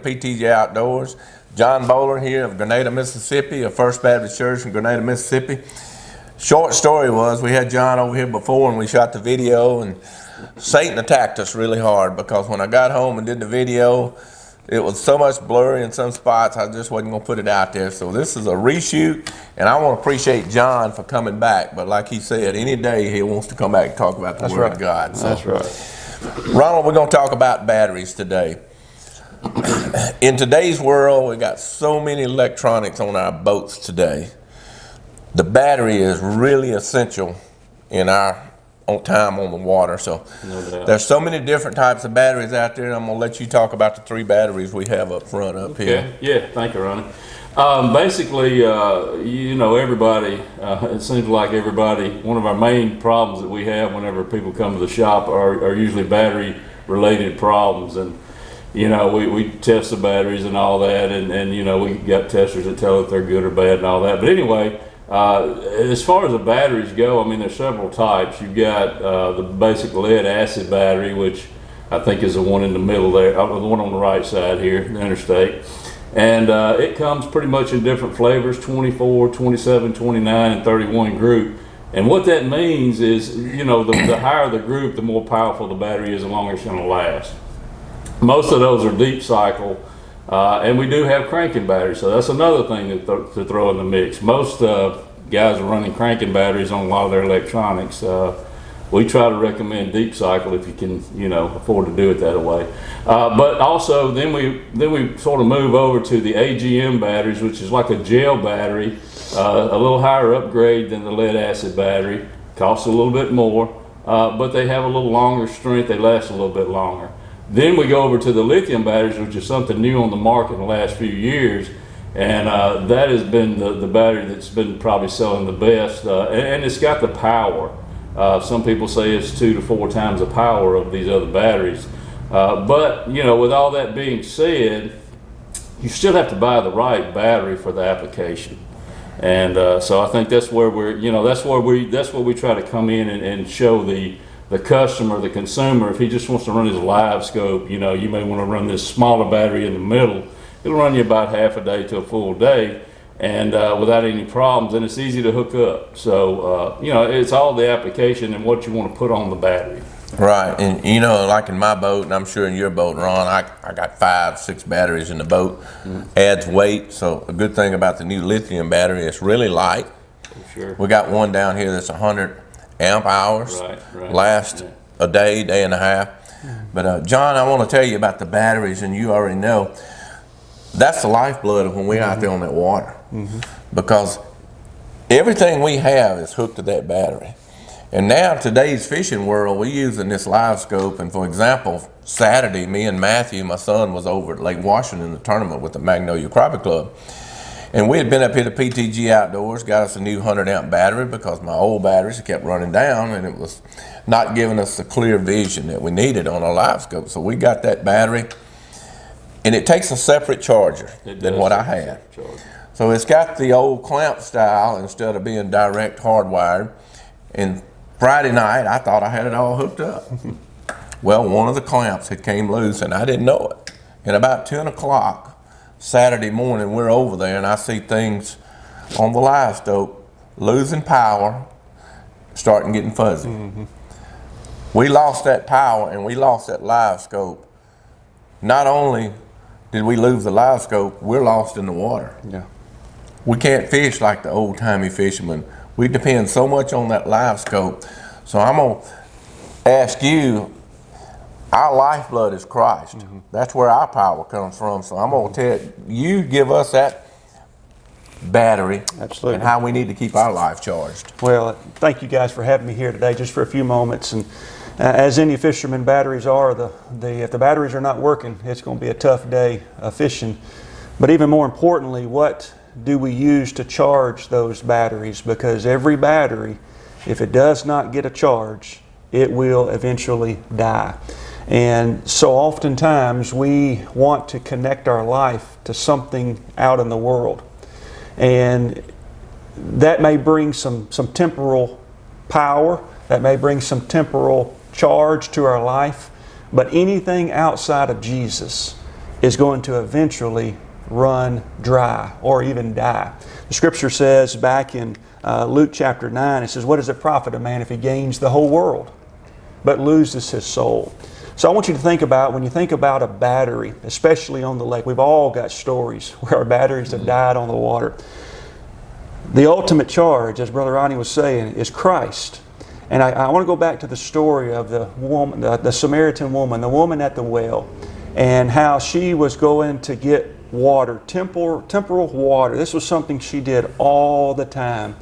PTG Outdoors. John Bowler here of Grenada, Mississippi, of First Baptist Church in Grenada, Mississippi. Short story was, we had John over here before and we shot the video, and Satan attacked us really hard because when I got home and did the video, it was so much blurry in some spots, I just wasn't going to put it out there. So this is a reshoot, and I want to appreciate John for coming back. But like he said, any day he wants to come back and talk about the Word of God. So, that's right. Ronald, we're going to talk about batteries today. In today's world, we got so many electronics on our boats today. The battery is really essential in our time on the water. So there's so many different types of batteries out there. I'm going to let you talk about the 3 batteries we have up front up here. Yeah, thank you, Ronnie. Basically, you know, everybody, it seems like everybody, one of our main problems that we have whenever people come to the shop are usually battery related problems. And you know, we test the batteries and all that, and you know, we got testers that tell if they're good or bad and all that. But anyway, as far as the batteries go, I mean, there's several types. You've got the basic lead acid battery, which I think is the one in the middle there, the one on the right side here, the Interstate. And it comes pretty much in different flavors, 24, 27, 29, and 31 group. And what that means is, you know, the higher the group, the more powerful the battery is, the longer it's going to last. Most of those are deep cycle. And we do have cranking batteries, so that's another thing to throw in the mix. Most guys are running cranking batteries on a lot of their electronics. We try to recommend deep cycle if you can, you know, afford to do it that way. But also, then we sort of move over to the AGM batteries, which is like a gel battery, a little higher upgrade than the lead acid battery. Costs a little bit more, but they have a little longer strength. They last a little bit longer. Then we go over to the lithium batteries, which is something new on the market in the last few years, and that has been the battery that's been probably selling the best, and it's got the power. Some people say it's 2 to 4 times the power of these other batteries, but you know, with all that being said, you still have to buy the right battery for the application, and so I think that's where that's where we try to come in and show the customer, the consumer, if he just wants to run his live scope, you know, you may want to run this smaller battery in the middle. It'll run you about half a day to a full day, and without any problems, and it's easy to hook up. So, you know, it's all the application and what you want to put on the battery. Right, and you know, like in my boat, and I'm sure in your boat, Ron, I got 5, 6 batteries in the boat. Adds weight, so a good thing about the new lithium battery, it's really light. Sure. We got one down here that's 100 amp hours, right. last a day, day and a half. But John, I want to tell you about the batteries, and you already know that's the lifeblood of when we're out there on that water, because everything we have is hooked to that battery. And now today's fishing world, we're using this live scope, and for example, Saturday, me and Matthew, my son, was over at Lake Washington in the tournament with the Magnolia Crappie Club. And we had been up here to PTG Outdoors, got us a new 100 amp battery because my old batteries kept running down and it was not giving us the clear vision that we needed on our live scope. So we got that battery, and it takes a separate charger than what I had. So it's got the old clamp style instead of being direct hardwired. And Friday night, I thought I had it all hooked up. Well, one of the clamps had came loose and I didn't know it. And about 10 o'clock, Saturday morning, we're over there and I see things on the live scope losing power, starting getting fuzzy. We lost that power and we lost that live scope. Not only did we lose the live scope, we're lost in the water. Yeah. We can't fish like the old-timey fishermen. We depend so much on that live scope. So I'm gonna ask you, our lifeblood is Christ. That's where our power comes from. So I'm going to tell you, give us that battery. Absolutely. And how we need to keep our life charged. Well, thank you guys for having me here today just for a few moments. And as any fisherman batteries are, if the batteries are not working, it's going to be a tough day of fishing. But even more importantly, what do we use to charge those batteries? Because every battery, if it does not get a charge, it will eventually die. And so oftentimes we want to connect our life to something out in the world. And that may bring some temporal power, that may bring some temporal charge to our life, but anything outside of Jesus is going to eventually run dry or even die. The scripture says back in Luke chapter 9, it says, what does it profit a man if he gains the whole world but loses his soul? So I want you to think about, when you think about a battery, especially on the lake, we've all got stories where our batteries have died on the water. The ultimate charge, as Brother Ronnie was saying, is Christ. And I want to go back to the story of the woman, the Samaritan woman, the woman at the well, and how she was going to get water, temporal water. This was something she did all the time.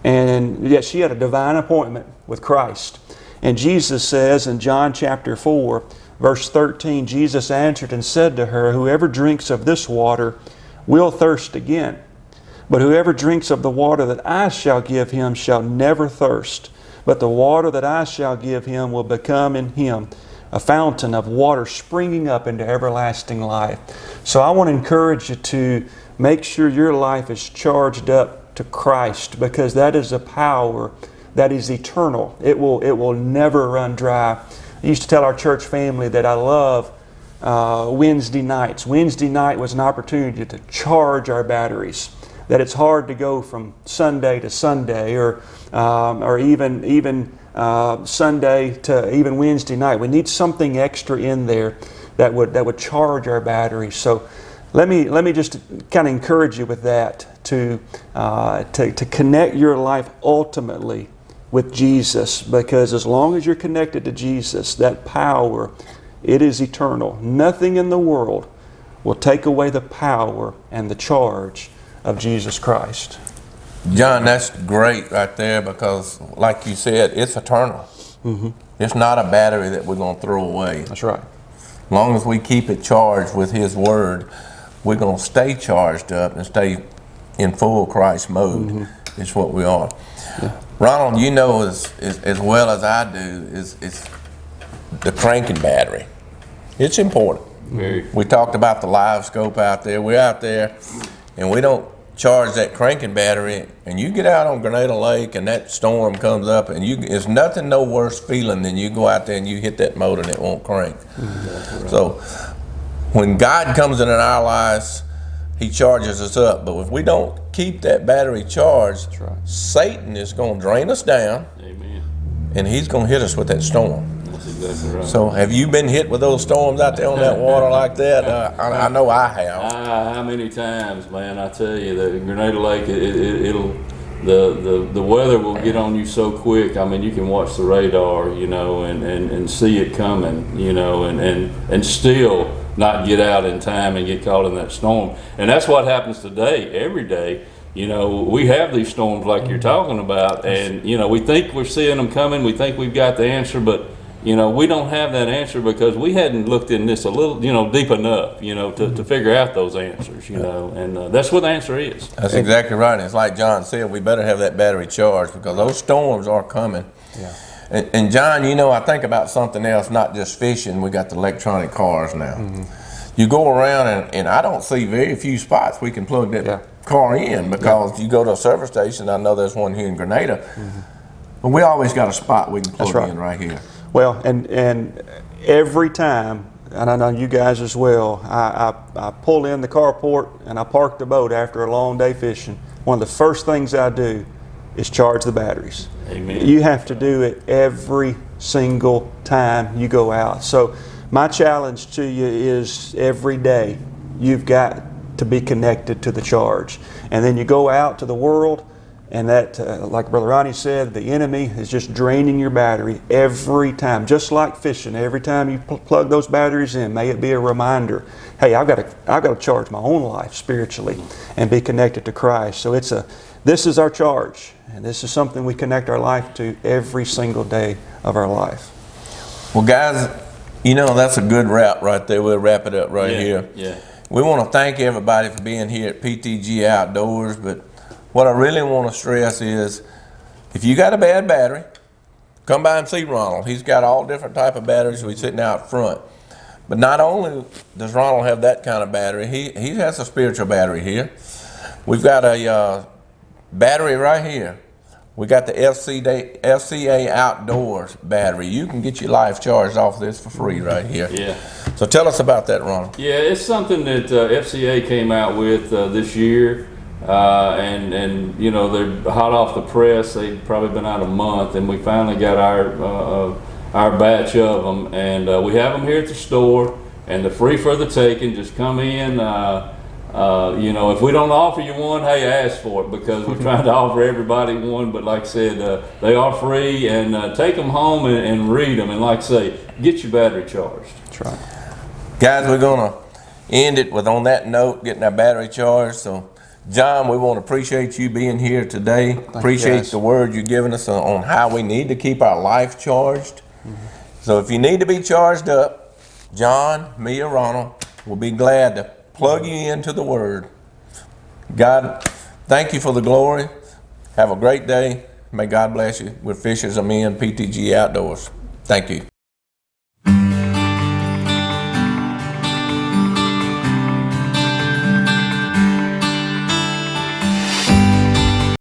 And yet she had a divine appointment with Christ. And Jesus says in John chapter 4, verse 13, Jesus answered and said to her, whoever drinks of this water will thirst again. But whoever drinks of the water that I shall give him shall never thirst. But the water that I shall give him will become in him a fountain of water springing up into everlasting life. So I want to encourage you to make sure your life is charged up to Christ, because that is a power that is eternal. It will never run dry. I used to tell our church family that I love Wednesday nights. Wednesday night was an opportunity to charge our batteries. That it's hard to go from Sunday to Sunday, or even Sunday to even Wednesday night. We need something extra in there that would charge our batteries. So let me just kind of encourage you with that, to connect your life ultimately with Jesus, because as long as you're connected to Jesus, that power, it is eternal. Nothing in the world will take away the power and the charge of Jesus Christ. John, that's great right there, because like you said, it's eternal. Mm-hmm. It's not a battery that we're going to throw away. That's right. As long as we keep it charged with His Word, we're going to stay charged up and stay in full Christ mode. Mm-hmm. Is what we are. Yeah. Ronald, you know as well as I do, is the cranking battery. It's important. Very. We talked about the live scope out there. We're out there, and we don't charge that cranking battery, and you get out on Grenada Lake and that storm comes up, and it's nothing no worse feeling than you go out there and you hit that motor and it won't crank. Mm-hmm. Right. So when God comes into our lives, He charges us up. But if we don't keep that battery charged, right, Satan is going to drain us down. Amen. And he's going to hit us with that storm. That's exactly right. So have you been hit with those storms out there on that water like that? I know I have. How many times, man? I tell you, that Grenada Lake, the weather will get on you so quick. I mean, you can watch the radar, and see it coming, and still not get out in time and get caught in that storm. And that's what happens today, every day. We have these storms like you're talking about, and we think we're seeing them coming, we think we've got the answer, but we don't have that answer because we hadn't looked in this a little, deep enough, to figure out those answers, and that's what the answer is. That's exactly right. And it's like John said, we better have that battery charged, because those storms are coming. Yeah. And John, I think about something else, not just fishing. We got the electronic cars now. Mm-hmm. You go around, and I don't see very few spots we can plug that car in, because you go to a service station. I know there's one here in Grenada, but we always got a spot we can plug in right here. Well, and every time, and I know you guys as well, I pull in the carport and I park the boat after a long day fishing. One of the first things I do is charge the batteries. Amen. You have to do it every single time you go out. So my challenge to you is every day you've got to be connected to the charge. And then you go out to the world, and that, like Brother Ronnie said, the enemy is just draining your battery every time. Just like fishing, every time you plug those batteries in, may it be a reminder, hey, I've got to charge my own life spiritually and be connected to Christ. So this is our charge, and this is something we connect our life to every single day of our life. Well, guys, that's a good wrap right there. We'll wrap it up here. Yeah. We want to thank everybody for being here at PTG Outdoors, but what I really want to stress is, if you got a bad battery, come by and see Ronald. He's got all different type of batteries. We're sitting out front. But not only does Ronald have that kind of battery, he has a spiritual battery here. We've got a battery right here. We got the FCA Outdoors battery. You can get your life charged off this for free right here. Yeah. So tell us about that, Ronald. Yeah, it's something that FCA came out with this year, and you know they're hot off the press. They've probably been out a month, and we finally got our batch of them, and we have them here at the store, and they're free for the taking. Just come in. You know, if we don't offer you one, hey, ask for it, because we're trying to offer everybody one. But like I said, they are free, and take them home and read them, and like I say, get your battery charged. That's right. Guys, we're gonna end it with on that note, getting our battery charged. So, John, we want to appreciate you being here today. Appreciate guys. the word you've given us on how we need to keep our life charged. So if you need to be charged up, John, me, or Ronald will be glad to plug you into the word. God, thank you for the glory. Have a great day. May God bless you. We're Fishers of Men, PTG Outdoors. Thank you.